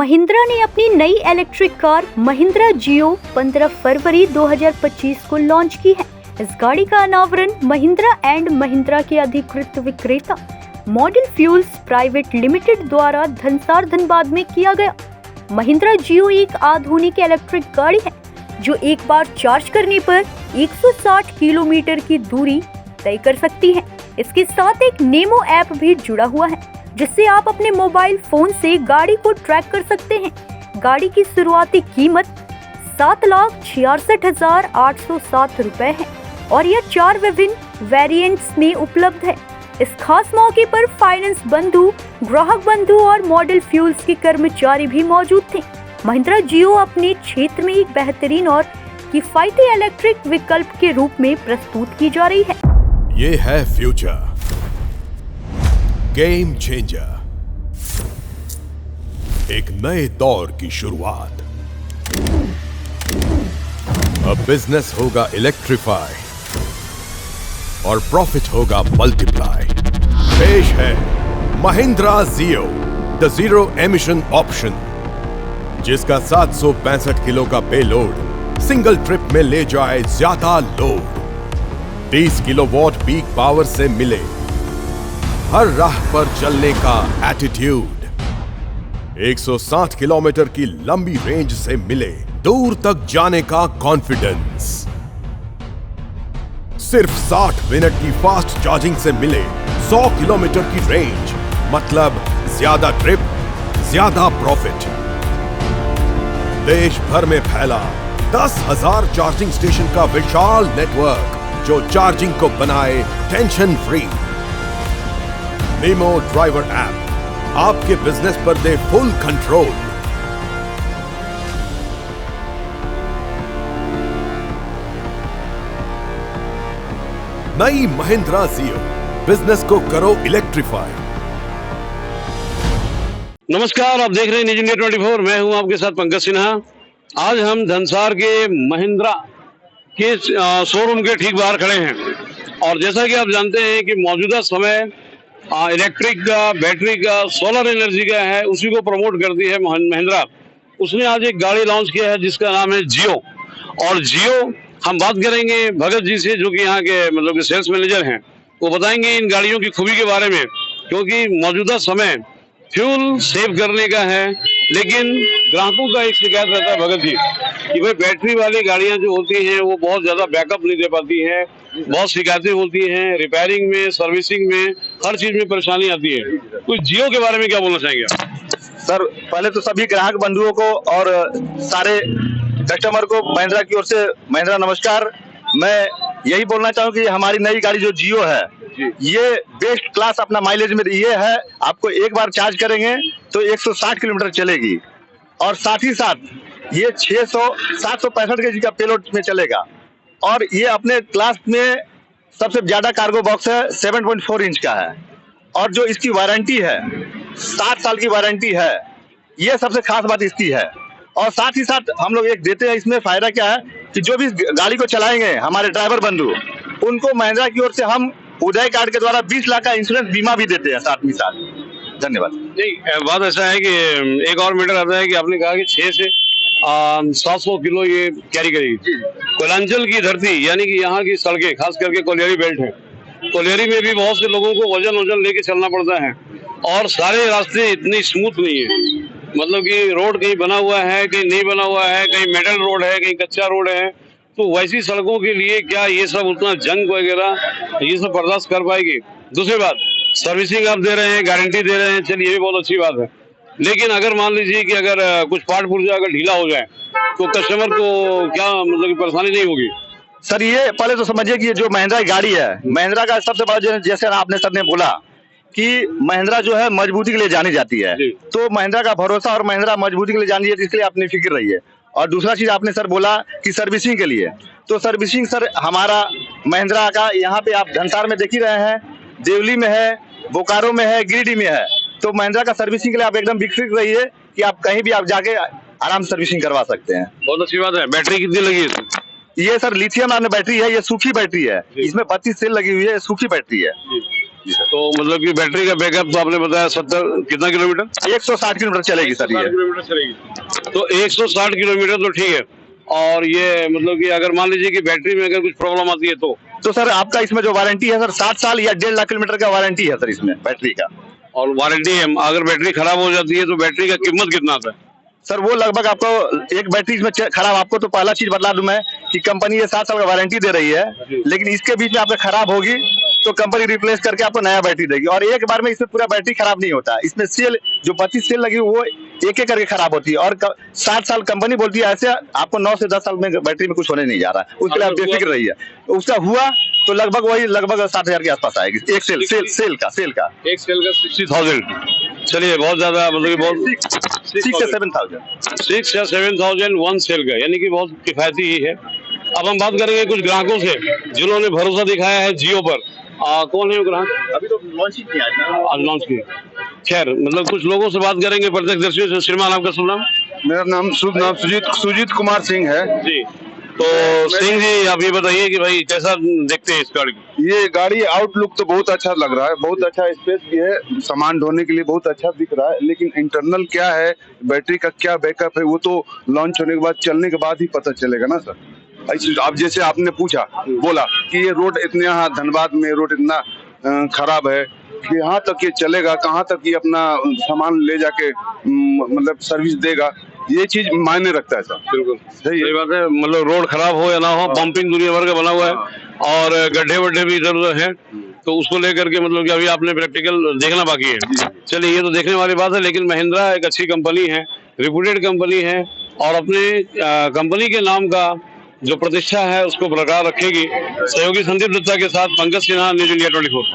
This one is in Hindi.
महिंद्रा ने अपनी नई इलेक्ट्रिक कार महिंद्रा जियो 15 फरवरी 2025 को लॉन्च की है। इस गाड़ी का अनावरण महिंद्रा एंड महिंद्रा के अधिकृत विक्रेता मॉडल फ्यूल्स प्राइवेट लिमिटेड द्वारा धनसार धनबाद में किया गया। महिंद्रा जियो एक आधुनिक इलेक्ट्रिक गाड़ी है जो एक बार चार्ज करने पर 160 किलोमीटर की दूरी तय कर सकती है। इसके साथ एक नेमो ऐप भी जुड़ा हुआ है जिससे आप अपने मोबाइल फोन से गाड़ी को ट्रैक कर सकते हैं। गाड़ी की शुरुआती कीमत 7,66,807 रुपए है और यह 4 विभिन्न वेरिएंट्स में उपलब्ध है। इस खास मौके पर फाइनेंस बंधु, ग्राहक बंधु और मॉडल फ्यूल्स के कर्मचारी भी मौजूद थे। महिंद्रा जियो अपने क्षेत्र में एक बेहतरीन और किफायती इलेक्ट्रिक विकल्प के रूप में प्रस्तुत की जा रही है। ये है फ्यूचर गेम चेंजर, एक नए दौर की शुरुआत। अब बिजनेस होगा इलेक्ट्रीफाई और प्रॉफिट होगा मल्टीप्लाई। पेश है महिंद्रा जियो द जीरो एमिशन ऑप्शन, जिसका 765 किलो का पेलोड सिंगल ट्रिप में ले जाए ज्यादा लोड। 30 किलोवाट पीक पावर से मिले हर राह पर चलने का एटीट्यूड। 160 किलोमीटर की लंबी रेंज से मिले दूर तक जाने का कॉन्फिडेंस। सिर्फ 60 मिनट की फास्ट चार्जिंग से मिले 100 किलोमीटर की रेंज, मतलब ज्यादा ट्रिप, ज्यादा प्रॉफिट। देश भर में फैला 10,000 चार्जिंग स्टेशन का विशाल नेटवर्क जो चार्जिंग को बनाए tension free. Nemo driver app आपके बिजनेस पर दे फुल कंट्रोल। नई महिंद्रा जियो, बिजनेस को करो इलेक्ट्रीफाई। नमस्कार, आप देख रहे हैं न्यूज इंडिया 24। मैं हूं आपके साथ पंकज सिन्हा। आज हम धनसार के महिंद्रा के शोरूम के ठीक बाहर खड़े हैं और जैसा कि आप जानते हैं कि मौजूदा समय इलेक्ट्रिक का, बैटरी का, सोलर एनर्जी का है, उसी को प्रमोट करती है महिंद्रा। उसने आज एक गाड़ी लॉन्च किया है जिसका नाम है जियो। और जियो हम बात करेंगे भगत जी से, जो कि यहाँ के मतलब कि सेल्स मैनेजर हैं। वो बताएंगे इन गाड़ियों की खूबी के बारे में, क्योंकि मौजूदा समय फ्यूल सेव करने का है, लेकिन ग्राहकों का एक शिकायत रहता है भगत जी कि भाई बैटरी वाली गाड़ियां जो होती हैं वो बहुत ज्यादा बैकअप नहीं दे पाती हैं, बहुत शिकायतें होती हैं, रिपेयरिंग में, सर्विसिंग में, हर चीज में परेशानी आती है। कुछ जियो के बारे में क्या बोलना चाहेंगे आप? सर, पहले तो सभी ग्राहक बंधुओं को और सारे कस्टमर को महिंद्रा की ओर से महिंद्रा नमस्कार। मैं यही बोलना चाहूँ कि हमारी नई गाड़ी जो जियो है, ये बेस्ट क्लास अपना माइलेज में ये है। आपको एक बार चार्ज करेंगे तो 160 किलोमीटर चलेगी और साथ ही साथ ये 765 केजी का पेलोड में चलेगा। और ये अपने क्लास में सबसे ज्यादा कार्गो बॉक्स है, 7.4 इंच का है। और जो इसकी वारंटी है 7 साल की वारंटी है, ये सबसे खास बात इसकी है। और साथ ही साथ हम लोग एक देते हैं, इसमें फायदा क्या है कि जो भी गाड़ी को चलाएंगे हमारे ड्राइवर बंधु, उनको महिंद्रा की ओर से हम उदय कार्ड के द्वारा 20 लाख का इंश्योरेंस बीमा भी देते हैं साथ ही साथ। धन्यवाद। नहीं, बात ऐसा है कि एक और मैटर आता है कि आपने कहा कि 6 से 700 किलो ये कैरी करेगी। कोयलांचल की धरती यानी कि यहाँ की सड़कें, खास करके कोलियरी बेल्ट है, कोलियरी में भी बहुत से लोगों को वजन लेके चलना पड़ता है और सारे रास्ते इतनी स्मूथ नहीं है। मतलब कि रोड कहीं बना हुआ है, कहीं नहीं बना हुआ है, कहीं मेटल रोड है, कहीं कच्चा रोड है। तो वैसी सड़कों के लिए क्या ये सब उतना जंग वगैरह ये सब बर्दाश्त कर पाएगी? दूसरी बात, सर्विसिंग आप दे रहे हैं, गारंटी दे रहे हैं, चलिए ये भी बहुत अच्छी बात है। लेकिन अगर मान लीजिए कि अगर कुछ पार्ट पुर्जा अगर ढीला हो जाए तो कस्टमर को क्या मतलब कि परेशानी नहीं होगी? सर, ये पहले तो समझिए कि ये जो महिंद्रा की गाड़ी है, महिंद्रा का सबसे बड़ा, जैसे आपने सर ने बोला कि महिंद्रा जो है मजबूती के लिए जानी जाती है, तो महिंद्रा का भरोसा और महिंद्रा मजबूती के लिए जानी जाती है, इसलिए अपनी फिक्र रही है। और दूसरा चीज आपने सर बोला कि सर्विसिंग के लिए, तो सर्विसिंग सर हमारा महिंद्रा का यहाँ पे आप धनसार में देख ही रहे हैं, देवली में है, बोकारो में है, गिरिडीह में है। तो महिंद्रा का सर्विसिंग के लिए आप एकदम बेफिक्र रहिए कि आप कहीं भी आप जाके आराम से सर्विसिंग करवा सकते हैं। बहुत अच्छी बात है। बैटरी कितनी लगी है? ये सर लिथियम आयन बैटरी है, ये सूखी बैटरी है, इसमें 32 सेल लगी हुई है, सूखी बैटरी है। जी सर। तो मतलब कि बैटरी का बैकअप तो आपने बताया 70 कितना किलोमीटर? 160 किलोमीटर चलेगी सर ये। किलोमीटर चलेगी। तो 160 किलोमीटर तो ठीक है। और ये मतलब कि अगर मान लीजिए कि बैटरी में अगर कुछ प्रॉब्लम आती है तो सर आपका इसमें जो वारंटी है सर 7 साल या 1.5 लाख किलोमीटर का वारंटी है सर इसमें बैटरी का। और वारंटी है, अगर बैटरी खराब हो जाती है तो बैटरी का कीमत कितना आता है? सर वो लगभग आपको एक बैटरी इसमें खराब, आपको तो पहला चीज बता दूं मैं कि कंपनी ये 7 साल का वारंटी दे रही है, लेकिन इसके बीच में आपका खराब होगी तो कंपनी रिप्लेस करके आपको नया बैटरी देगी। और एक बार में इसमें पूरा बैटरी खराब नहीं होता, इसमें सेल जो 25 सेल लगी वो एक एक करके खराब होती है। और 7 साल कंपनी बोलती है, ऐसे आपको 9 से 10 साल में बैटरी में कुछ होने नहीं जा रहा है, उसके लिए आप बेफिक्र रहिए। उसका हुआ तो लगभग वही 60,000 के आसपास आएगी एक सेल का एक सेल का 60,000। चलिए बहुत ज्यादा मतलब कि बहुत 6 से 7,000 6 या 7,000 वन सेल का, यानी कि बहुत किफायती ही है। अब हम बात करेंगे कुछ ग्राहकों से जिन्होंने भरोसा दिखाया है जियो पर। कौन है वो ग्राहक? अभी तो लॉन्च ही किया है, आज लॉन्च किया। खैर मतलब कुछ लोगों से बात करेंगे प्रत्यक्षदर्शियों से। श्रीमान आपका शुभ नाम? मेरा नाम शुभ नाम सुजीत कुमार सिंह है जी। तो सिंह जी आप ये बताइए कि भाई कैसा देखते हैं इस गाड़ी को? ये गाड़ी आउटलुक तो बहुत अच्छा लग रहा है, बहुत अच्छा स्पेस भी है, सामान ढोने के लिए बहुत अच्छा दिख रहा है। लेकिन इंटरनल क्या है, बैटरी का क्या बैकअप है, वो तो लॉन्च होने के बाद, चलने के बाद ही पता चलेगा ना सर। आप जैसे आपने पूछा, बोला कि ये रोड इतने यहाँ धनबाद में रोड इतना खराब है कि यहाँ तक ये चलेगा, कहाँ तक ये अपना सामान ले जाके मतलब सर्विस देगा, ये चीज मायने रखता है सर। बिल्कुल सही बात है। मतलब रोड खराब हो या ना हो, पंपिंग दुनिया भर का बना हुआ है और गड्ढे वड्ढे भी इधर उधर हैं, तो उसको लेकर के मतलब कि अभी आपने प्रैक्टिकल देखना बाकी है। चलिए ये तो देखने वाली बात है, लेकिन महिंद्रा एक अच्छी कंपनी है, रिप्यूटेड कंपनी है और अपने कंपनी के नाम का जो प्रतिष्ठा है उसको बरकरार रखेगी। सहयोगी संदीप दत्ता के साथ पंकज सिन्हा, न्यूज़ इंडिया 24।